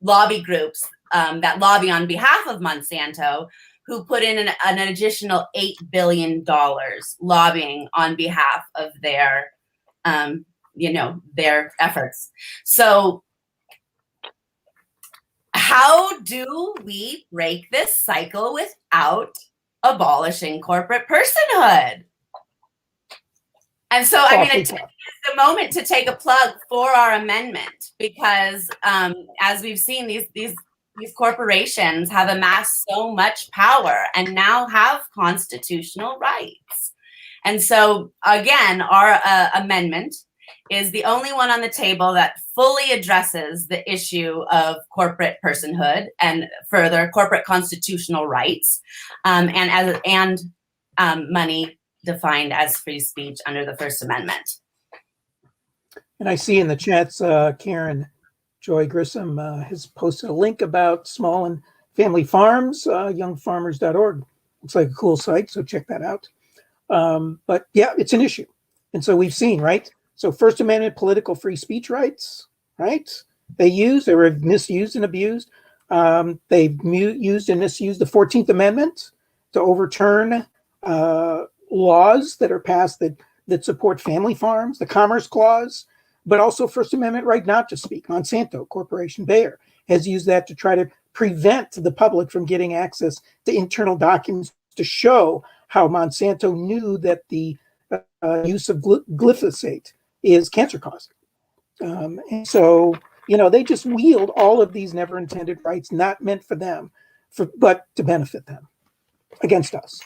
lobby groups that lobby on behalf of Monsanto, who put in an additional $8 billion lobbying on behalf of their efforts. So how do we break this cycle without abolishing corporate personhood? And so, it's the moment to take a plug for our amendment, because as we've seen, these corporations have amassed so much power and now have constitutional rights. And so, again, our amendment is the only one on the table that fully addresses the issue of corporate personhood and further corporate constitutional rights, and money defined as free speech under the First Amendment. And I see in the chats, Karen Joy Grissom has posted a link about small and family farms, youngfarmers.org. Looks like a cool site, so check that out. But yeah, it's an issue. And so we've seen, right? So First Amendment political free speech rights, right? They were misused and abused. They've used and misused the 14th Amendment to overturn laws that are passed that support family farms, the Commerce Clause, but also First Amendment right not to speak. Monsanto Corporation, Bayer, has used that to try to prevent the public from getting access to internal documents to show how Monsanto knew that the use of glyphosate is cancer causing. And so, they just wield all of these never intended rights, not meant for them, but to benefit them against us.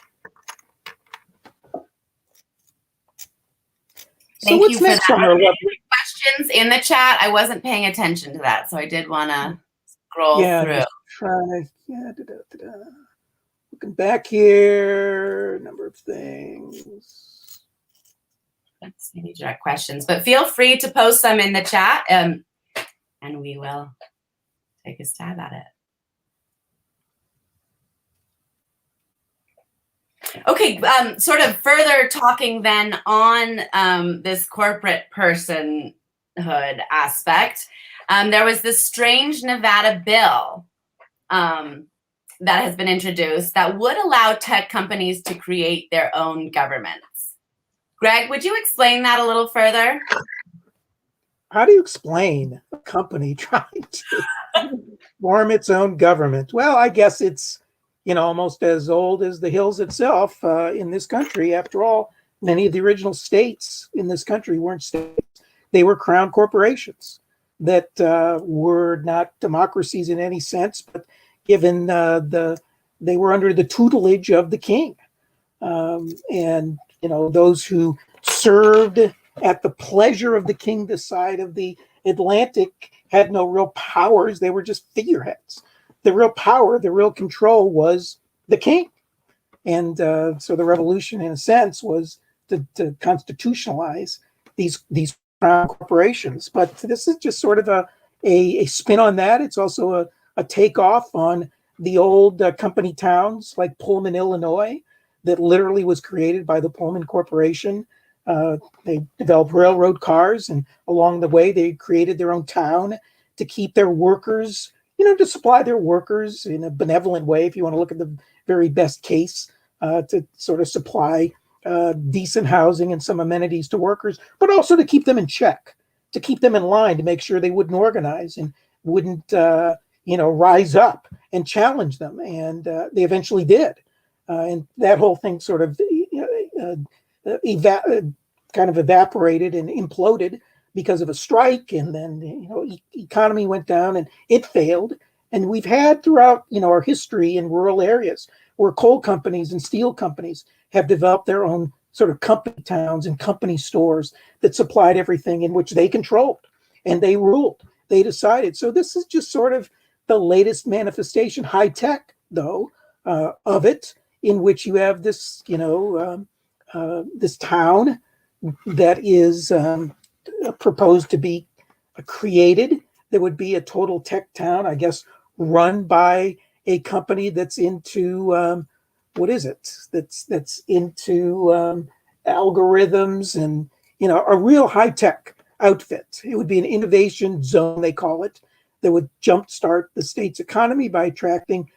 Thank you for that. Questions in the chat. I wasn't paying attention to that, so I did want to scroll through. Looking back here, number of things. Let's see direct questions, but feel free to post some in the chat, and we will take a stab at it. Okay, sort of further talking then on this corporate personhood aspect, there was this strange Nevada bill that has been introduced that would allow tech companies to create their own governments. Greg, would you explain that a little further? How do you explain a company trying to form its own government? Well, I guess it's almost as old as the hills itself in this country. After all, many of the original states in this country weren't states. They were crown corporations that were not democracies in any sense, but given they were under the tutelage of the king. And, those who served at the pleasure of the king this side of the Atlantic had no real powers. They were just figureheads. The real power, the real control was the king. And so the revolution, in a sense, was to constitutionalize these crown corporations. But this is just sort of a spin on that. It's also a takeoff on the old company towns like Pullman, Illinois, that literally was created by the Pullman Corporation. They developed railroad cars, and along the way, they created their own town to keep their workers, to supply their workers in a benevolent way, if you want to look at the very best case, to sort of supply decent housing and some amenities to workers, but also to keep them in check, to keep them in line, to make sure they wouldn't organize and wouldn't, rise up and challenge them. And they eventually did. And that whole thing sort of kind of evaporated and imploded because of a strike. And then, economy went down and it failed. And we've had throughout, our history in rural areas where coal companies and steel companies have developed their own sort of company towns and company stores that supplied everything, in which they controlled and they ruled. They decided. So this is just sort of the latest manifestation, high tech though, of it, in which you have this, this town that is proposed to be created. That would be a total tech town, I guess, run by a company that's into what is it? That's into algorithms and a real high tech outfit. It would be an innovation zone, they call it, that would jumpstart the state's economy by attracting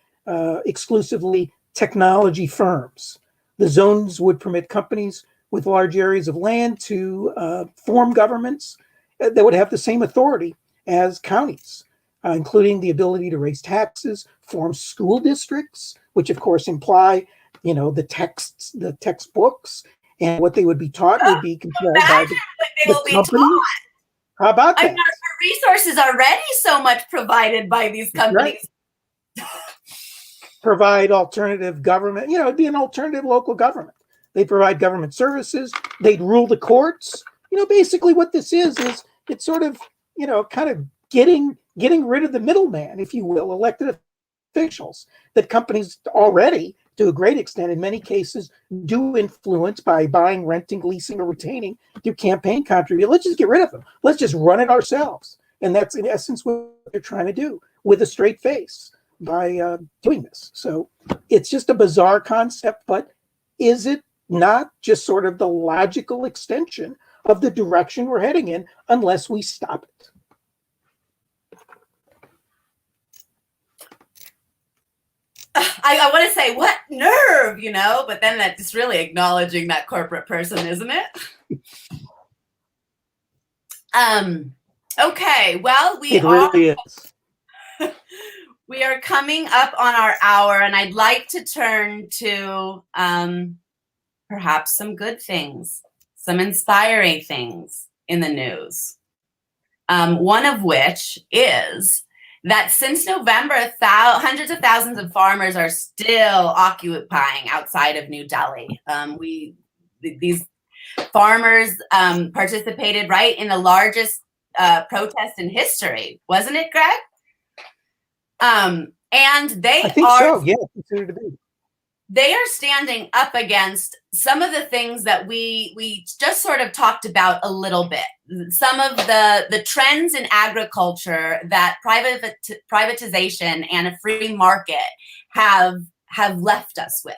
exclusively technology firms. The zones would permit companies with large areas of land to form governments that would have the same authority as counties, including the ability to raise taxes, form school districts, which of course imply, the textbooks, and what they would be taught would be controlled by the company. How about that? Our resources are already so much provided by these companies. Right. Provide alternative government, it'd be an alternative local government. They provide government services. They'd rule the courts. Basically what this is it's sort of, kind of getting rid of the middleman, if you will, elected officials that companies already, to a great extent, in many cases, do influence by buying, renting, leasing, or retaining through campaign contributions. Let's just get rid of them. Let's just run it ourselves. And that's in essence what they're trying to do with a straight face by doing this. So it's just a bizarre concept, but is it not just sort of the logical extension of the direction we're heading in unless we stop it? I want to say, what nerve, but then that's just really acknowledging that corporate person, isn't it? Okay, well, it really is. We are coming up on our hour, and I'd like to turn to perhaps some good things, some inspiring things in the news. One of which is that since November, hundreds of thousands of farmers are still occupying outside of New Delhi. These farmers participated right in the largest protest in history, wasn't it, Greg? And they I think so. Yeah, consider to be. They are standing up against some of the things that we just sort of talked about a little bit. Some of the trends in agriculture that privatization and a free market have left us with.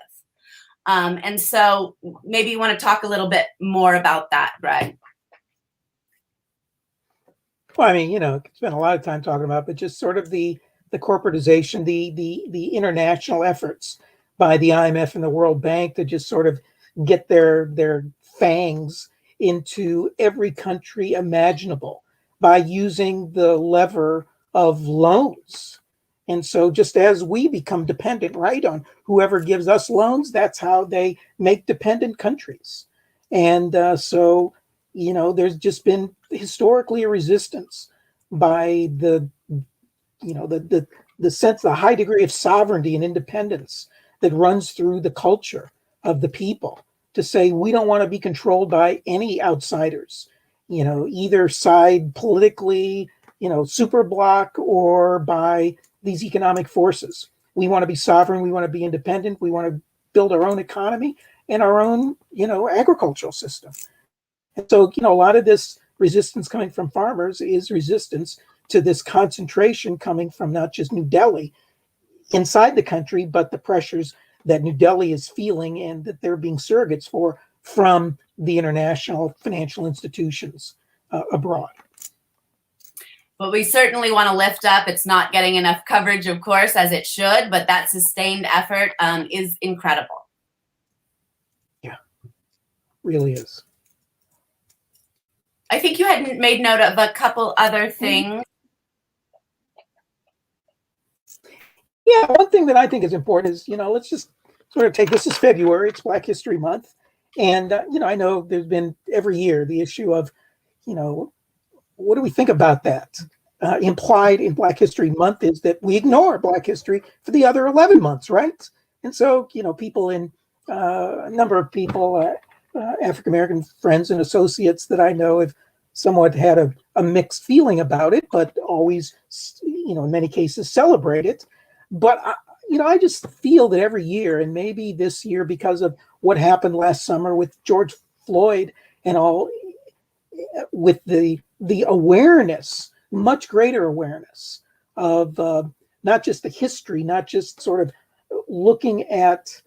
And so maybe you want to talk a little bit more about that, Greg. Well, I mean, spent a lot of time talking about, but just sort of the corporatization, the international efforts by the IMF and the World Bank to just sort of get their fangs into every country imaginable by using the lever of loans. And so just as we become dependent, right, on whoever gives us loans, that's how they make dependent countries. And so, there's just been historically a resistance by the sense, the high degree of sovereignty and independence that runs through the culture of the people, to say we don't want to be controlled by any outsiders, either side politically, super bloc, or by these economic forces. We want to be sovereign. We want to be independent. We want to build our own economy and our own, agricultural system. And so, a lot of this resistance coming from farmers is resistance to this concentration coming from not just New Delhi inside the country, but the pressures that New Delhi is feeling and that they're being surrogates for from the international financial institutions abroad. Well, we certainly want to lift up. It's not getting enough coverage, of course, as it should, but that sustained effort is incredible. Yeah, really is. I think you had made note of a couple other things. Yeah, one thing that I think is important is, let's just sort of take this as February, it's Black History Month. And, I know there's been every year the issue of, you know, what do we think about that? Implied in Black History Month is that we ignore Black history for the other 11 months, right? And so, people a number of people, African American friends and associates that I know have somewhat had a mixed feeling about it, but always, in many cases celebrate it. But, I just feel that every year, and maybe this year because of what happened last summer with George Floyd and all, with the awareness, much greater awareness of not just the history, not just sort of looking at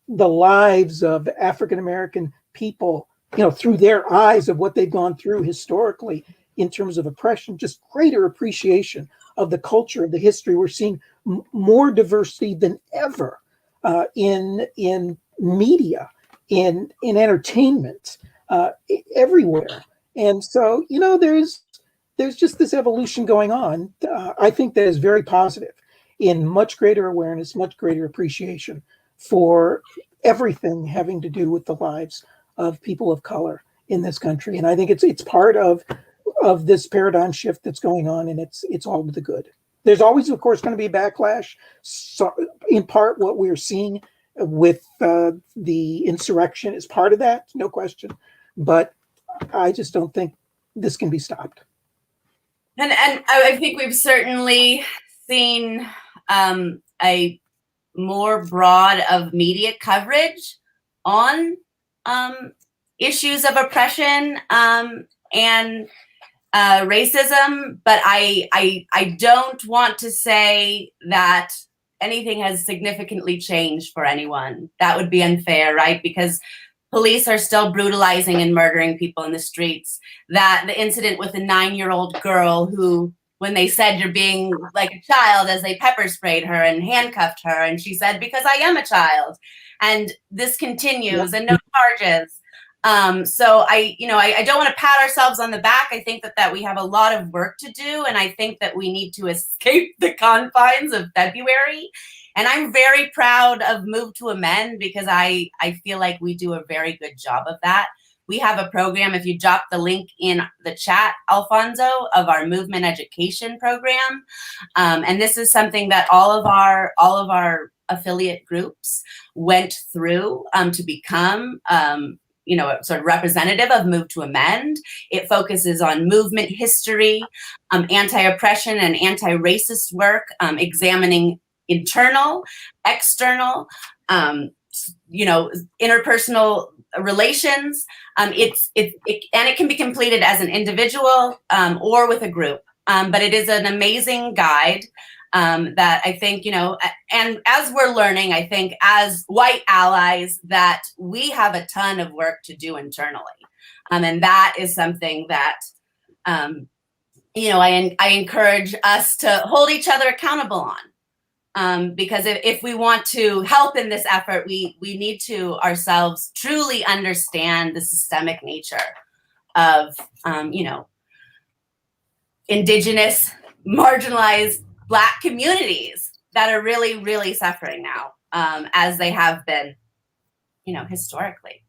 the lives of African American people, through their eyes of what they've gone through historically in terms of oppression, just greater appreciation of the culture, of the history. We're seeing more diversity than ever in media, in entertainment, everywhere. And so, there's just this evolution going on. I think that is very positive, in much greater awareness, much greater appreciation for everything having to do with the lives of people of color in this country. And I think it's part of this paradigm shift that's going on, and it's all to the good. There's always, of course, going to be a backlash. So, in part, what we're seeing with the insurrection is part of that, no question. But I just don't think this can be stopped. And I think we've certainly seen a more broad of media coverage on issues of oppression and racism, but I don't want to say that anything has significantly changed for anyone. That would be unfair, right? Because police are still brutalizing and murdering people in the streets. That the incident with a 9-year-old girl who, when they said you're being like a child, as they pepper sprayed her and handcuffed her, and she said, because I am a child. And this continues, and no charges. So I don't want to pat ourselves on the back. I think that we have a lot of work to do, and I think that we need to escape the confines of February. And I'm very proud of Move to Amend, because I feel like we do a very good job of that. We have a program, if you drop the link in the chat, Alfonso, of our movement education program. And this is something that all of our affiliate groups went through to become sort of representative of Move to Amend. It focuses on movement history, anti-oppression and anti-racist work, examining internal, external, interpersonal relations. And it can be completed as an individual or with a group. But it is an amazing guide that I think, and as we're learning, I think as white allies, that we have a ton of work to do internally. And that is something that, I encourage us to hold each other accountable on. Because if we want to help in this effort, we need to ourselves truly understand the systemic nature of, indigenous, marginalized Black communities that are really, really suffering now, as they have been, historically.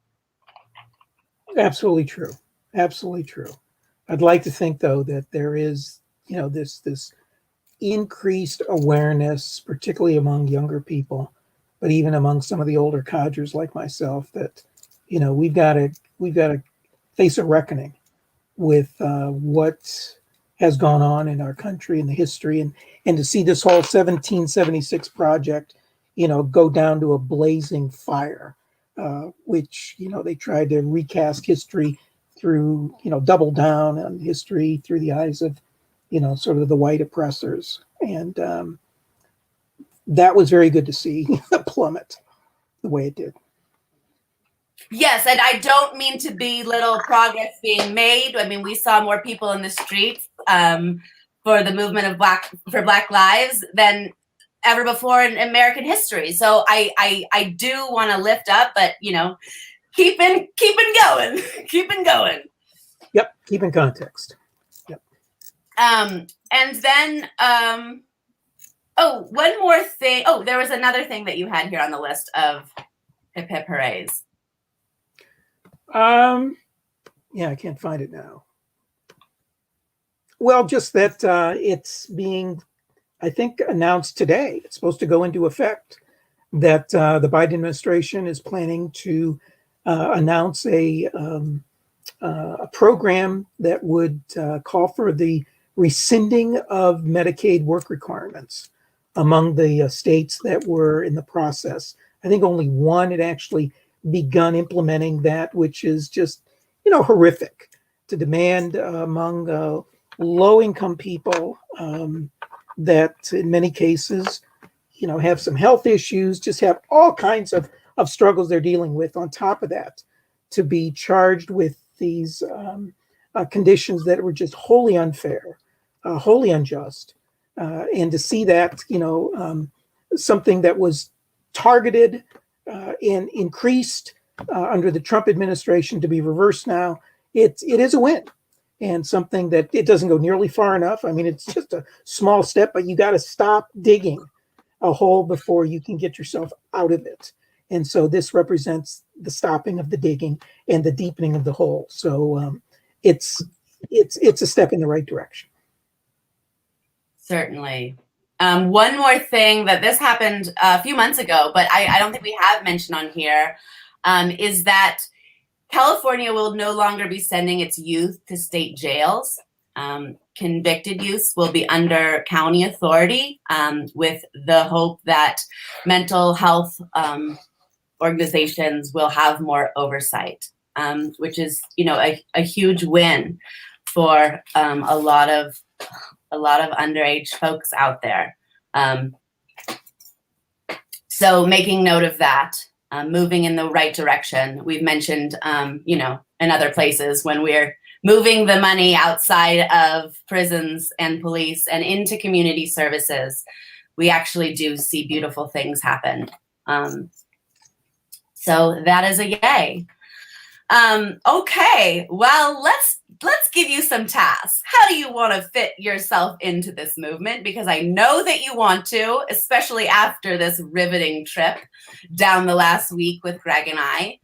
Absolutely true. Absolutely true. I'd like to think, though, that there is, this increased awareness, particularly among younger people, but even among some of the older codgers like myself, that, we've got to face a reckoning with what has gone on in our country and the history, and to see this whole 1776 project, go down to a blazing fire, which, they tried to recast history through, double down on history through the eyes of, sort of the white oppressors. And that was very good to see plummet the way it did. Yes, and I don't mean to belittle progress being made. I mean, we saw more people in the streets for the movement of Black lives than ever before in American history. So I do want to lift up, but keeping going, keeping going. Yep, keep in context. Yep. And then Oh, one more thing. Oh, there was another thing that you had here on the list of hip hip hoorays. Yeah, I can't find it now. Well, just that it's being, I think, announced today. It's supposed to go into effect that the Biden administration is planning to announce a program that would call for the rescinding of Medicaid work requirements among the states that were in the process. I think only one had actually begun implementing that, which is just, horrific to demand among low-income people that in many cases, have some health issues, just have all kinds of struggles they're dealing with. On top of that, to be charged with these conditions that were just wholly unfair, wholly unjust, and to see that, something that was targeted and increased under the Trump administration to be reversed now, it is a win. And something that it doesn't go nearly far enough. I mean, it's just a small step, but you got to stop digging a hole before you can get yourself out of it. And so this represents the stopping of the digging and the deepening of the hole. So it's a step in the right direction. Certainly. One more thing that this happened a few months ago, but I don't think we have mentioned on here, is that California will no longer be sending its youth to state jails. Convicted youths will be under county authority, with the hope that mental health organizations will have more oversight, which is, a huge win for a lot of underage folks out there. So making note of that. Moving in the right direction. We've mentioned, in other places when we're moving the money outside of prisons and police and into community services, we actually do see beautiful things happen. So that is a yay. Okay, well, let's give you some tasks. How do you want to fit yourself into this movement? Because I know that you want to, especially after this riveting trip down the last week with Greg and I.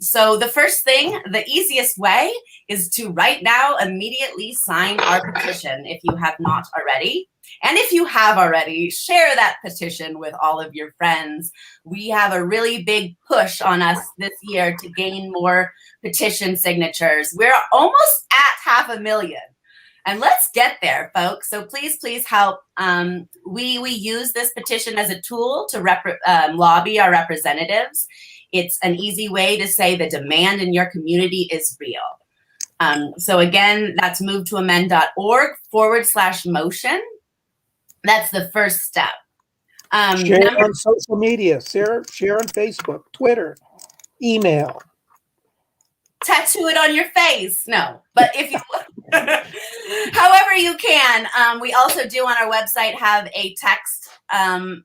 So the first thing, the easiest way, is to right now immediately sign our petition if you have not already. And if you have already, share that petition with all of your friends. We have a really big push on us this year to gain more petition signatures. We're almost at 500,000. And let's get there, folks. So please help. We use this petition as a tool to lobby our representatives. It's an easy way to say the demand in your community is real. So again, that's movetoamend.org/motion. That's the first step. Share on social media, share on Facebook, Twitter, email. Tattoo it on your face. No, but if you, however you can. We also do on our website have a text, a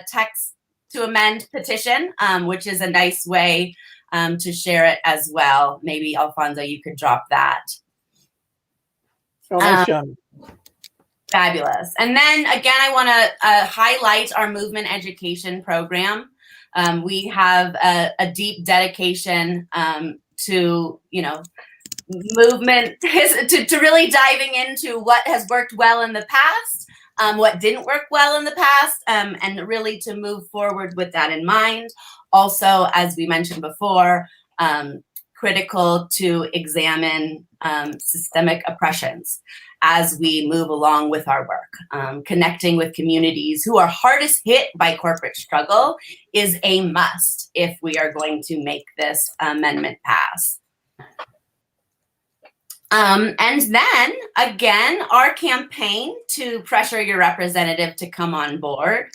text to amend petition, which is a nice way to share it as well. Maybe Alfonso, you could drop that. Oh, nice job. Fabulous. And then again, I want to highlight our movement education program. We have a deep dedication to, movement, to really diving into what has worked well in the past, what didn't work well in the past, and really to move forward with that in mind. Also, as we mentioned before, critical to examine systemic oppressions as we move along with our work. Connecting with communities who are hardest hit by corporate struggle is a must if we are going to make this amendment pass. And then, again, our campaign to pressure your representative to come on board.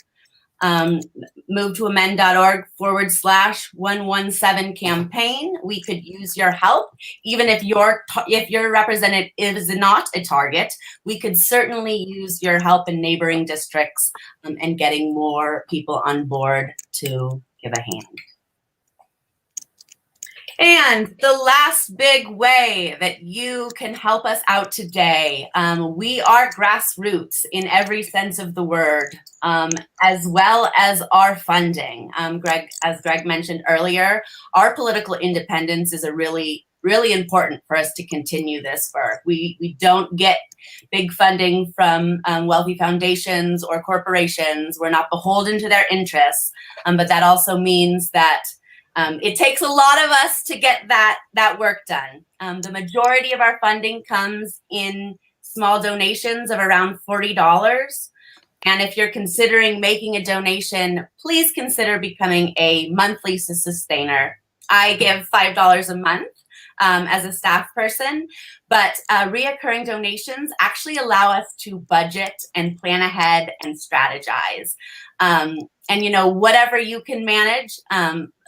movetoamend.org/117 campaign. We could use your help. Even if your representative is not a target, we could certainly use your help in neighboring districts and getting more people on board to give a hand. And the last big way that you can help us out today, we are grassroots in every sense of the word, as well as our funding. As Greg mentioned earlier, our political independence is a really important for us to continue this work. We don't get big funding from wealthy foundations or corporations. We're not beholden to their interests, but that also means that it takes a lot of us to get that work done. The majority of our funding comes in small donations of around $40. And if you're considering making a donation, please consider becoming a monthly sustainer. I give $5 a month as a staff person, but reoccurring donations actually allow us to budget and plan ahead and strategize. And whatever you can manage.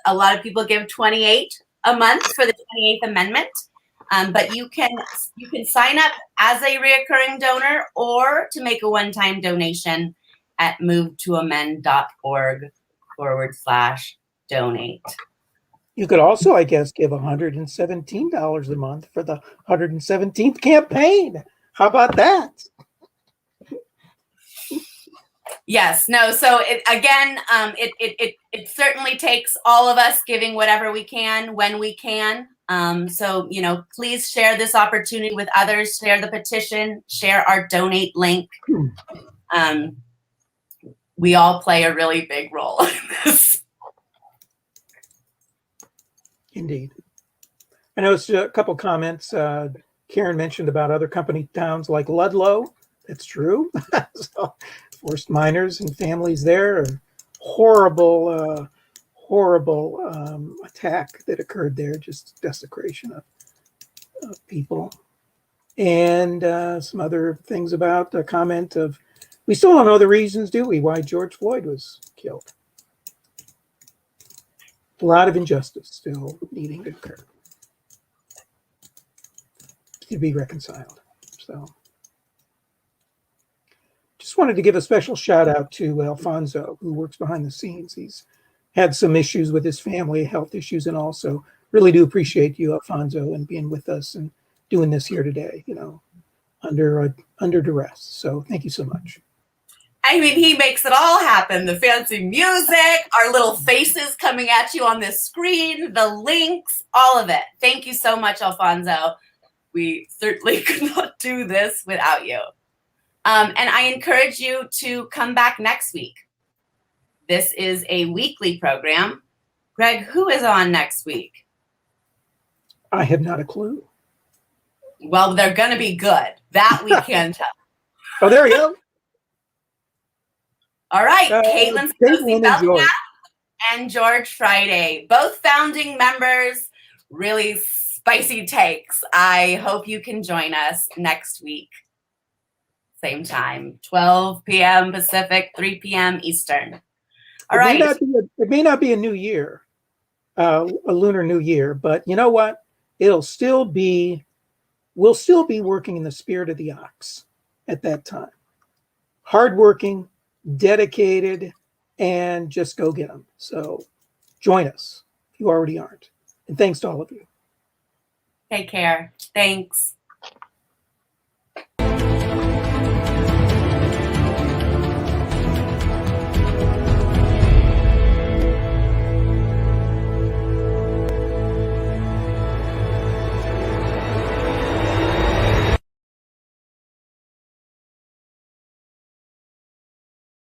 A lot of people give $28 a month for the 28th Amendment, but you can sign up as a reoccurring donor or to make a one-time donation at movetoamend.org/donate. You could also, I guess, give $117 a month for the 117th campaign. How about that? Yes, no, so it certainly takes all of us giving whatever we can when we can. So, please share this opportunity with others, share the petition, share our donate link. We all play a really big role in this. Indeed. I noticed a couple comments. Karen mentioned about other company towns like Ludlow. That's true. So, forced miners and families there. Horrible attack that occurred there. Just desecration of people. And some other things about the comment of, we still don't know the reasons, do we, why George Floyd was killed. A lot of injustice still needing to occur to be reconciled. So just wanted to give a special shout out to Alfonso, who works behind the scenes. He's had some issues with his family, health issues, and also really do appreciate you, Alfonso, and being with us and doing this here today, under duress. So thank you so much. I mean, he makes it all happen. The fancy music, our little faces coming at you on this screen, the links, all of it. Thank you so much, Alfonso. We certainly could not do this without you. And I encourage you to come back next week. This is a weekly program. Greg, who is on next week? I have not a clue. Well, they're going to be good. That we can tell. Oh, there we go. All right, Caitlin's Caitlin and George Friday, both founding members, really spicy takes. I hope you can join us next week. Same time, 12 p.m. Pacific, 3 p.m. Eastern. All right. It may not be a new year, a lunar new year, but you know what? We'll still be working in the spirit of the ox at that time. Hardworking, dedicated, and just go get them. So join us if you already aren't. And thanks to all of you. Take care. Thanks.